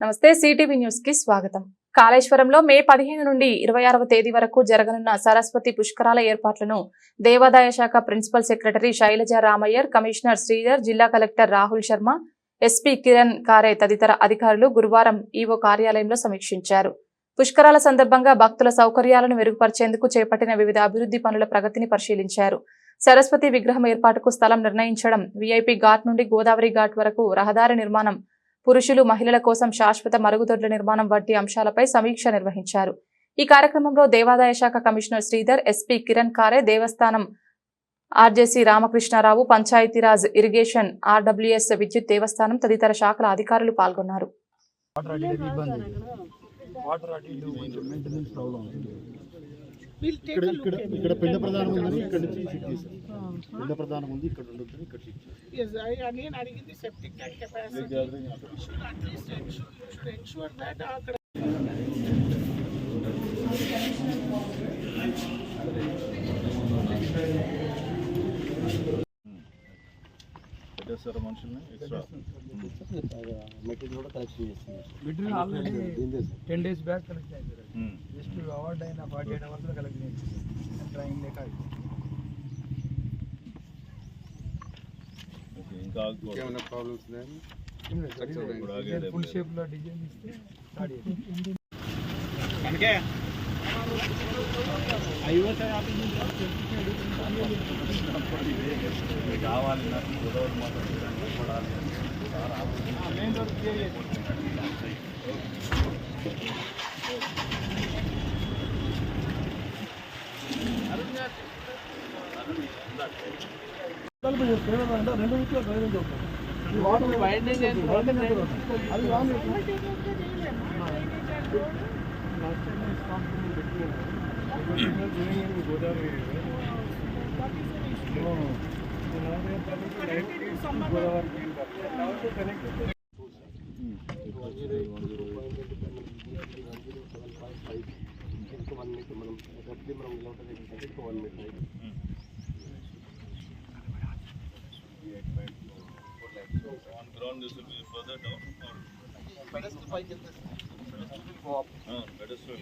నమస్తే CTV news కి స్వాగతం. కాళేశ్వరంలో మే 15 నుండి 26వ తేదీ వరకు జరగనున్న సరస్వతి పుష్కరాల ఏర్పాట్లను దేవాదాయ శాఖ principal secretary Shailaja Ramaiyer, commissioner Sridhar, జిల్లా కలెక్టర్ రాహుల్ శర్మ, ఎస్పీ కిరణ్ కారే తదితర అధికారులు గురువారం ఈవో కార్యాలయంలో సమీక్షించారు. పుష్కరాల సందర్భంగా భక్తుల సౌకర్యాలను మెరుగుపరిచేందుకు చేపట్టిన వివిధ అభివృద్ధి పనుల ప్రగతిని పరిశీలించారు. సరస్వతి విగ్రహం ఏర్పాటుకు స్థలం నిర్ణయించడం, వీఐపీ ఘాట్ నుండి గోదావరి ఘాట్ వరకు రహదారి నిర్మాణం, పురుషులు మహిళల కోసం శాశ్వత మరుగుదొడ్ల నిర్మాణం వంటి అంశాలపై సమీక్ష నిర్వహించారు. ఈ కార్యక్రమంలో దేవాదాయ శాఖ కమిషనర్ శ్రీధర్, ఎస్పీ కిరణ్ కారే, దేవస్థానం RJC Ramakrishna Rao, Panchayati Raj, irrigation, RWS, విద్యుత్, దేవస్థానం తదితర శాఖల అధికారులు పాల్గొన్నారు. ఇక్కడ పిండ ప్రధానం ఉందని ఇక్కడ నుంచి షిఫ్ట్ చేశారు. పిండ ప్రధానం ఉంది, ఇక్కడ ఉండొద్దని ఇక్కడ షిఫ్ట్ చేశారు. నేను అడిగింది septic tank capacity at least ensure that అక్కడ పెట్టేస్తారా మనుషుల్ని ఎక్స్ట్రా మెటీరియల్ కూడా కలెక్షన్ చేస్తున్నారు. Material already 10 days back collect అయింది. జస్ట్ అవార్డ్ అయిన 48 hours లో కలెక్ట్ చేసింది. ట్రైన్ లేక ఇంకా ఏమైనా ప్రాబ్లమ్స్ ఉన్నాయా? ఫుల్ షేప్ లో డిజైన్ ఇస్తే స్టార్ట్ చేయండి. కావాలి నాకు గోదావరి మాత్రం main road clear ground this will be further down or pedestal pike is go up pedestal